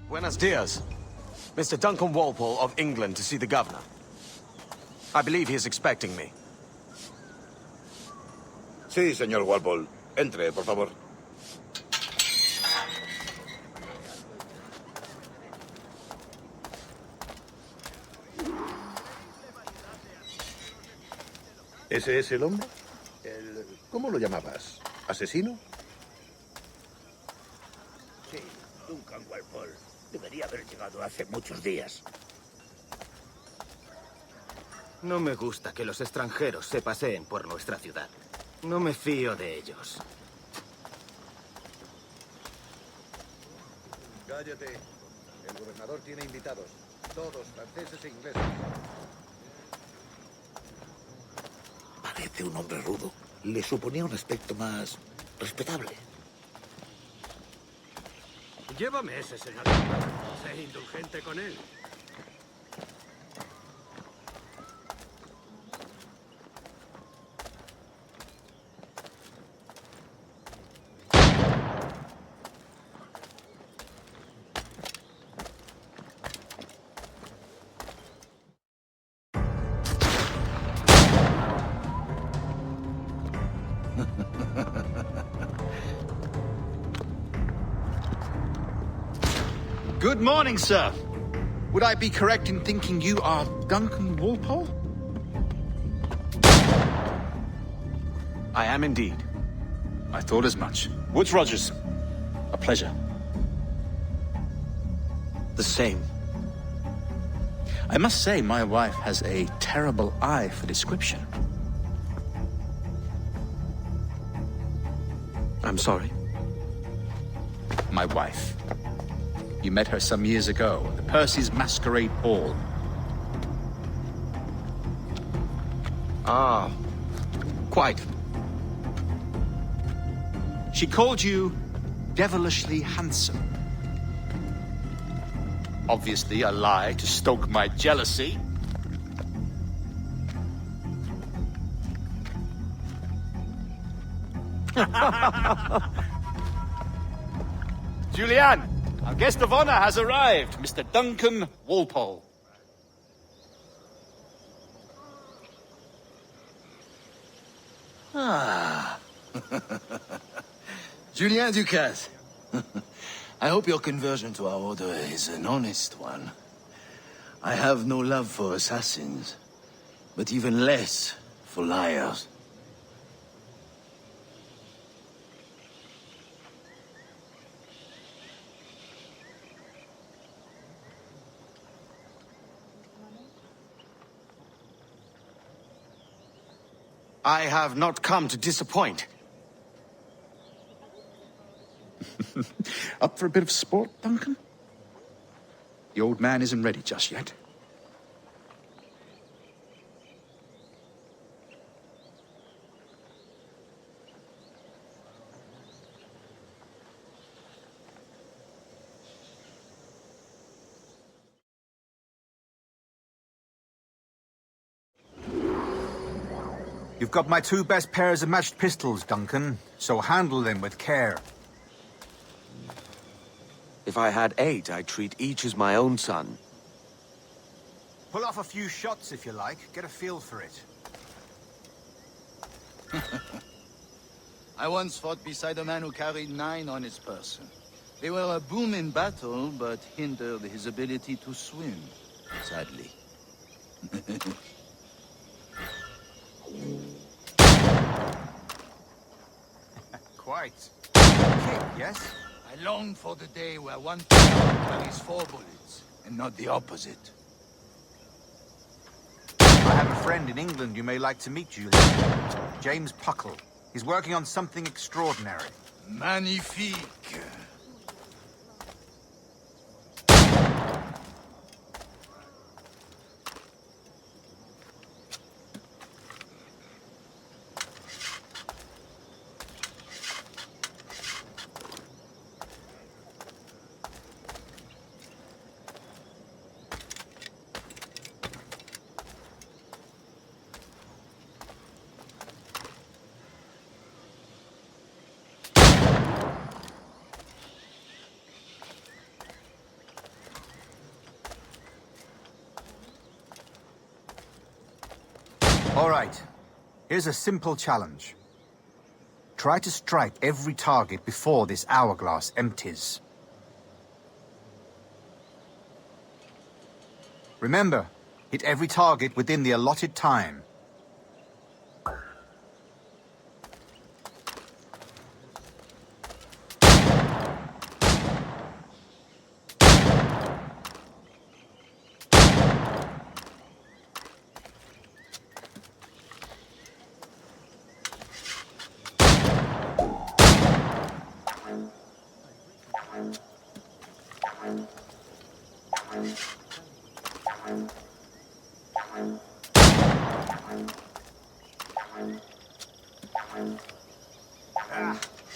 Buenos dias. Mr. Duncan Walpole of England to see the governor. I believe he is expecting me. Sí, señor Walpole. Entre, por favor. ¿Ese es el hombre? ¿Cómo lo llamabas? ¿Asesino? Sí, Duncan Walpole. Debería haber llegado hace muchos días. No me gusta que los extranjeros se paseen por nuestra ciudad. No me fío de ellos. Cállate. El gobernador tiene invitados. Todos franceses e ingleses. Parece un hombre rudo. Le suponía un aspecto más respetable. Llévame ese, señor. Sé indulgente con él. Good morning, sir. Would I be correct in thinking you are Duncan Walpole? I am indeed. I thought as much. Woods Rogers. A pleasure. The same. I must say, my wife has a terrible eye for description. I'm sorry. My wife. You met her some years ago at the Percy's Masquerade Ball. Ah, quite. She called you devilishly handsome. Obviously a lie to stoke my jealousy. Julianne, our guest of honor has arrived, Mr. Duncan Walpole. Ah. Julien Ducasse. I hope your conversion to our order is an honest one. I have no love for assassins, but even less for liars. I have not come to disappoint. Up for a bit of sport, Duncan? The old man isn't ready just yet. You've got my 2 best pairs of matched pistols, Duncan, so handle them with care. If I had 8, I'd treat each as my own son. Pull off a few shots if you like. Get a feel for it. I once fought beside a man who carried 9 on his person. They were a boom in battle, but hindered his ability to swim, sadly. Quite. Kick, yes? I long for the day where one carries 4 bullets, and not the opposite. I have a friend in England you may like to meet, Julian. James Puckle. He's working on something extraordinary. Magnifique. All right. Here's a simple challenge. Try to strike every target before this hourglass empties. Remember, hit every target within the allotted time.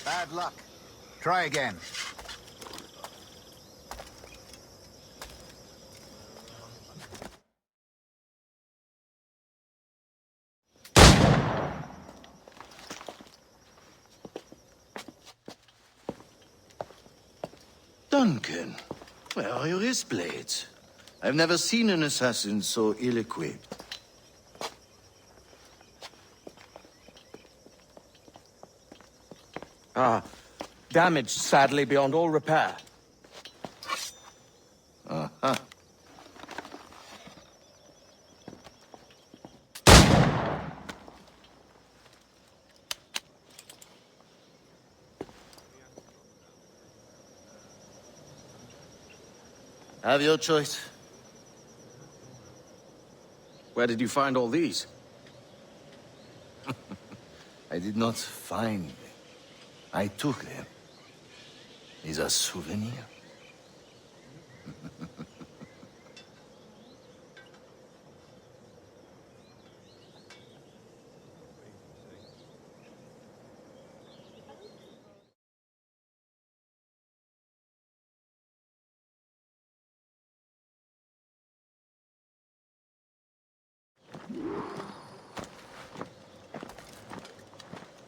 Bad luck. Try again. Duncan, where are your wrist blades? I've never seen an assassin so ill-equipped. Damaged, sadly, beyond all repair. Uh-huh. Have your choice. Where did you find all these? I did not find them. I took them. Is a souvenir.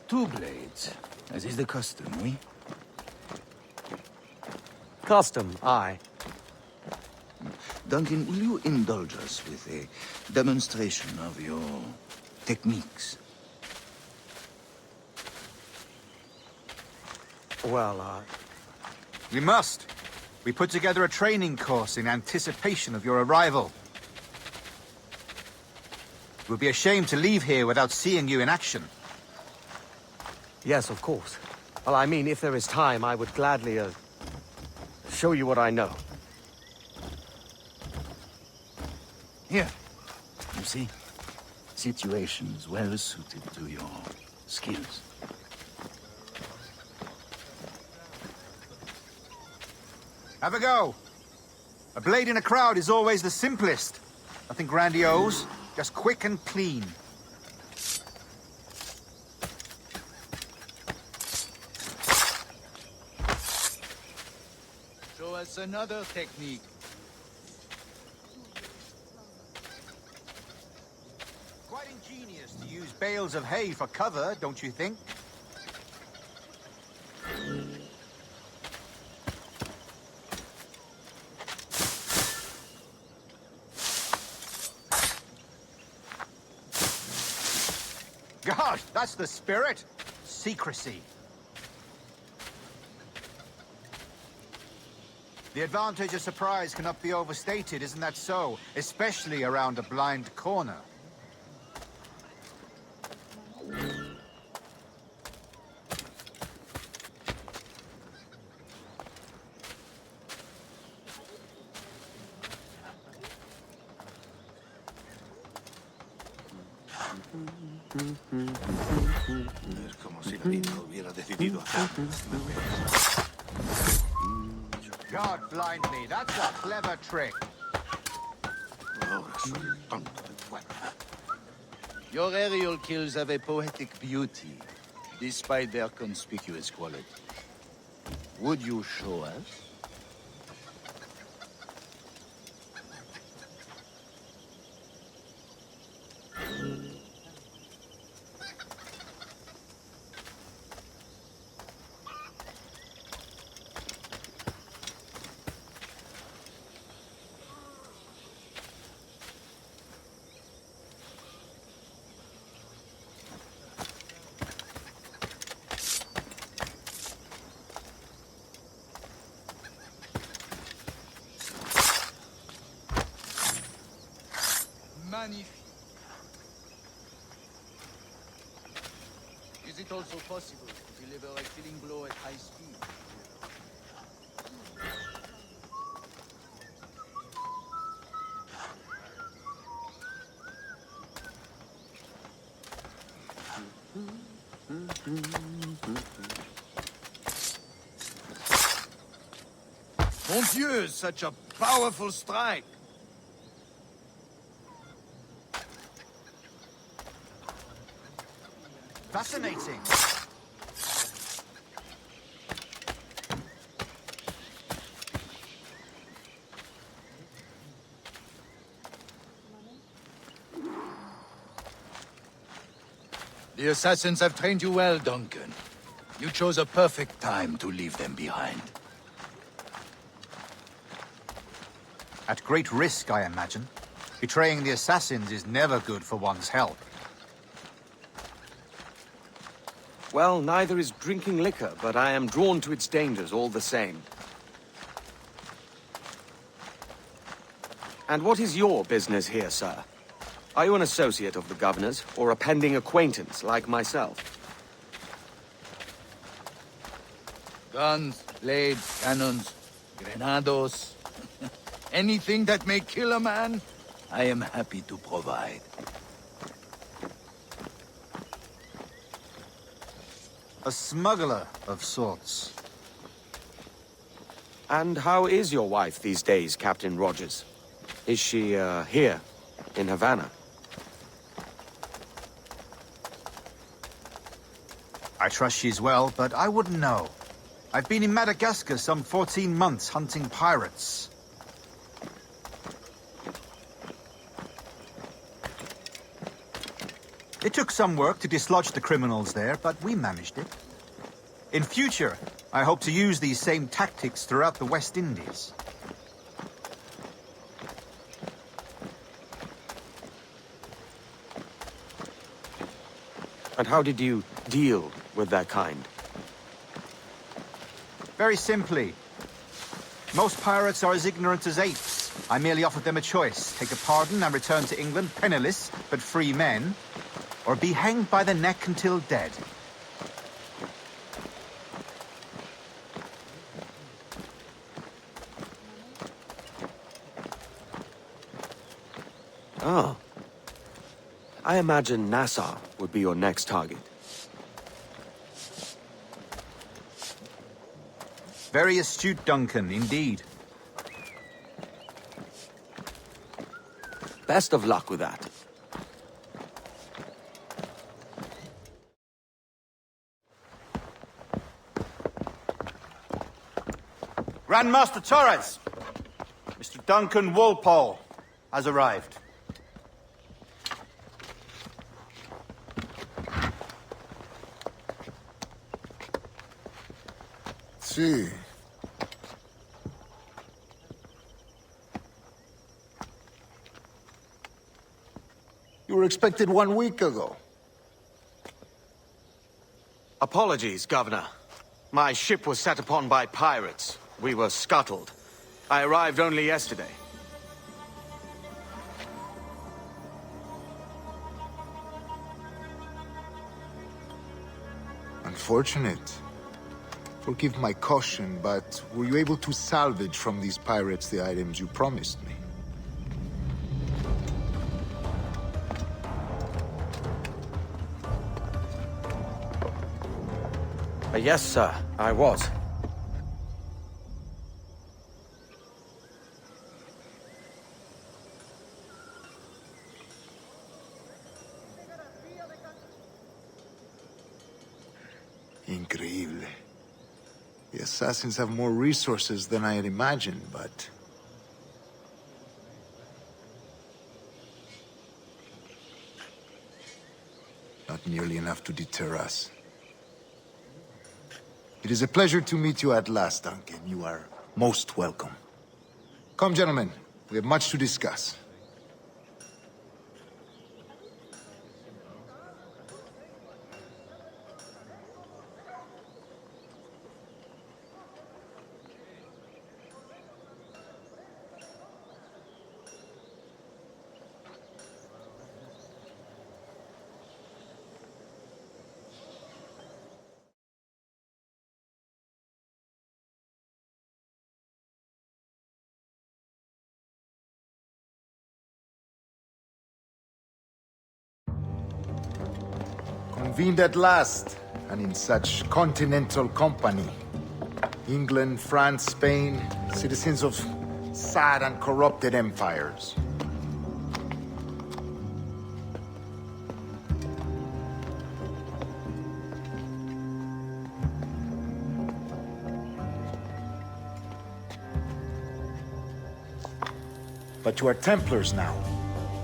Two blades, as is the custom, oui? Custom, aye. Duncan, will you indulge us with a demonstration of your techniques? Well, We must. We put together a training course in anticipation of your arrival. It would be a shame to leave here without seeing you in action. yes, of course. Well, I mean, if there is time, I would gladly, show you what I know. Here. You see? Situations well suited to your skills. Have a go. A blade in a crowd is always the simplest. Nothing grandiose, just quick and clean. Show us another technique. Quite ingenious to use bales of hay for cover, don't you think? Gosh, that's the spirit. Secrecy. The advantage of surprise cannot be overstated, isn't that so? Especially around a blind corner. Es como si la vida hubiera decidido hacer. God blind me, that's a clever trick. Ahora soy el tonto del pueblo. Your aerial kills have a poetic beauty, despite their conspicuous quality. Would you show us? magnifique. Is it also possible to deliver a killing blow at high speed? Mon Dieu, such a powerful strike! Fascinating. The assassins have trained you well, Duncan. You chose a perfect time to leave them behind. At great risk, I imagine. Betraying the assassins is never good for one's health. Well, neither is drinking liquor, but I am drawn to its dangers all the same. And what is your business here, sir? Are you an associate of the governor's, or a pending acquaintance like myself? Guns, blades, cannons, grenados. Anything that may kill a man, I am happy to provide. A smuggler of sorts. And how is your wife these days, Captain Rogers? Is she, here, in Havana? I trust she's well, but I wouldn't know. I've been in Madagascar some 14 months hunting pirates. It took some work to dislodge the criminals there, but we managed it. In future, I hope to use these same tactics throughout the West Indies. And how did you deal with that kind? Very simply. Most pirates are as ignorant as apes. I merely offered them a choice. Take a pardon and return to England penniless, but free men, or be hanged by the neck until dead. Oh. I imagine Nassau would be your next target. Very astute, Duncan, indeed. Best of luck with that. Grandmaster Torres! Mr. Duncan Walpole has arrived. See. You were expected 1 week ago. Apologies, Governor. My ship was set upon by pirates. We were scuttled. I arrived only yesterday. Unfortunate. Forgive my caution, but were you able to salvage from these pirates the items you promised me? Yes, sir, I was. Increíble. The assassins have more resources than I had imagined, but... not nearly enough to deter us. It is a pleasure to meet you at last, Duncan. You are most welcome. Come, gentlemen. We have much to discuss. Convened at last, and in such continental company. England, France, Spain, citizens of sad and corrupted empires. But you are Templars now,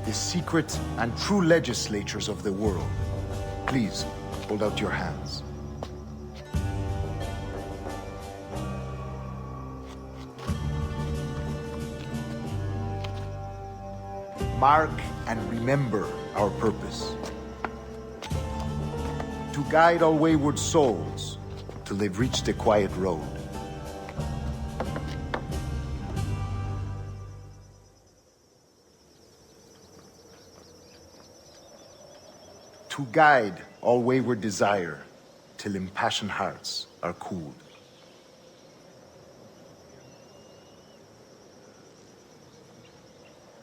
the secret and true legislators of the world. Please, hold out your hands. Mark and remember our purpose. To guide all wayward souls till they've reached the quiet road. To guide all wayward desire till impassioned hearts are cooled.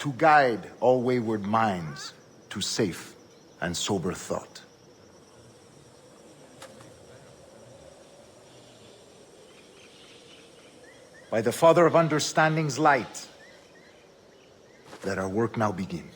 To guide all wayward minds to safe and sober thought. By the Father of Understanding's light, let our work now begin.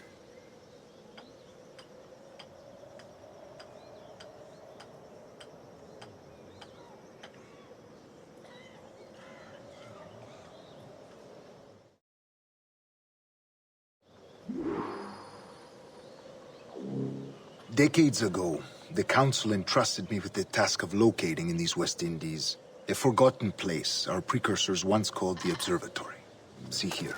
Decades ago, the Council entrusted me with the task of locating in these West Indies a forgotten place our precursors once called the Observatory. See here.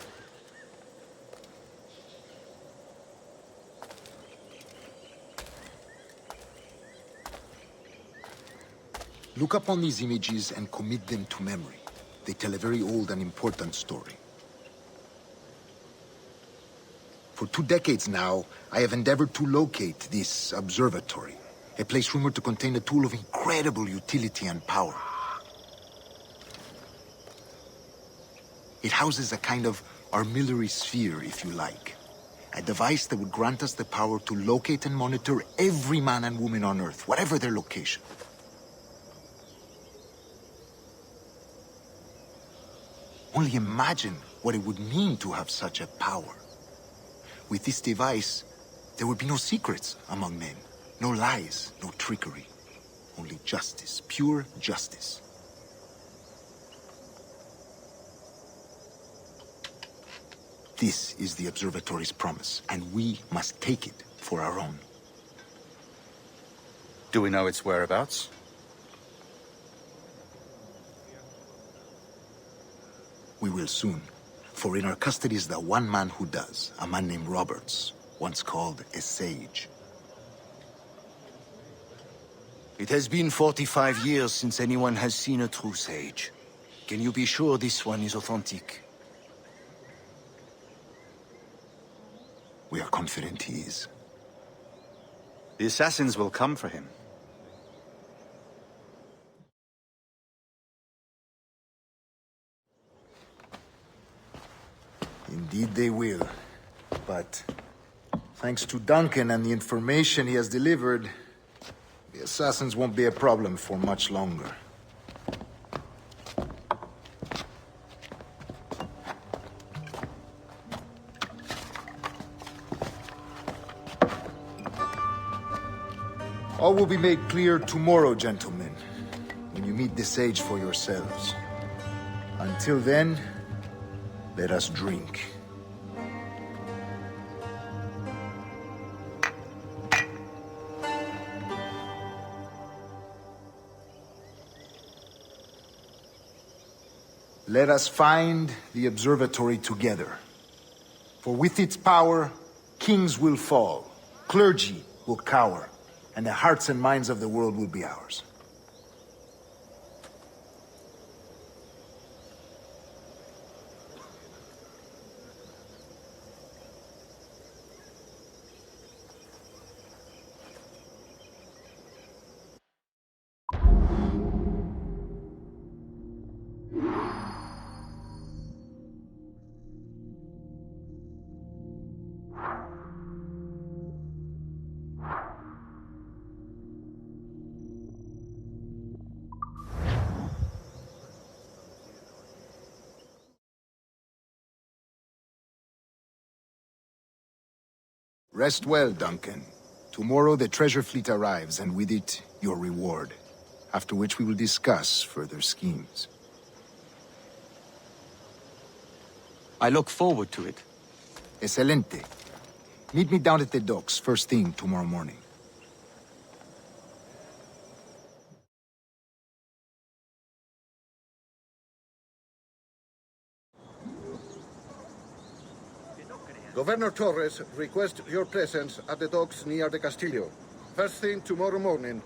Look upon these images and commit them to memory. They tell a very old and important story. For 2 decades now, I have endeavored to locate this observatory, a place rumored to contain a tool of incredible utility and power. It houses a kind of armillary sphere, if you like. A device that would grant us the power to locate and monitor every man and woman on Earth, whatever their location. Only imagine what it would mean to have such a power. With this device, there would be no secrets among men. No lies, no trickery. Only justice, pure justice. This is the Observatory's promise, and we must take it for our own. Do we know its whereabouts? We will soon. For in our custody is the one man who does, a man named Roberts, once called a sage. It has been 45 years since anyone has seen a true sage. Can you be sure this one is authentic? We are confident he is. The assassins will come for him. Indeed they will. But thanks to Duncan and the information he has delivered, the assassins won't be a problem for much longer. All will be made clear tomorrow, gentlemen, when you meet the sage for yourselves. Until then, let us drink. Let us find the observatory together. For with its power, kings will fall, clergy will cower, and the hearts and minds of the world will be ours. Rest well, Duncan. Tomorrow the treasure fleet arrives, and with it, your reward. After which we will discuss further schemes. I look forward to it. Excelente. Meet me down at the docks first thing tomorrow morning. Governor Torres requests your presence at the docks near the Castillo. First thing tomorrow morning.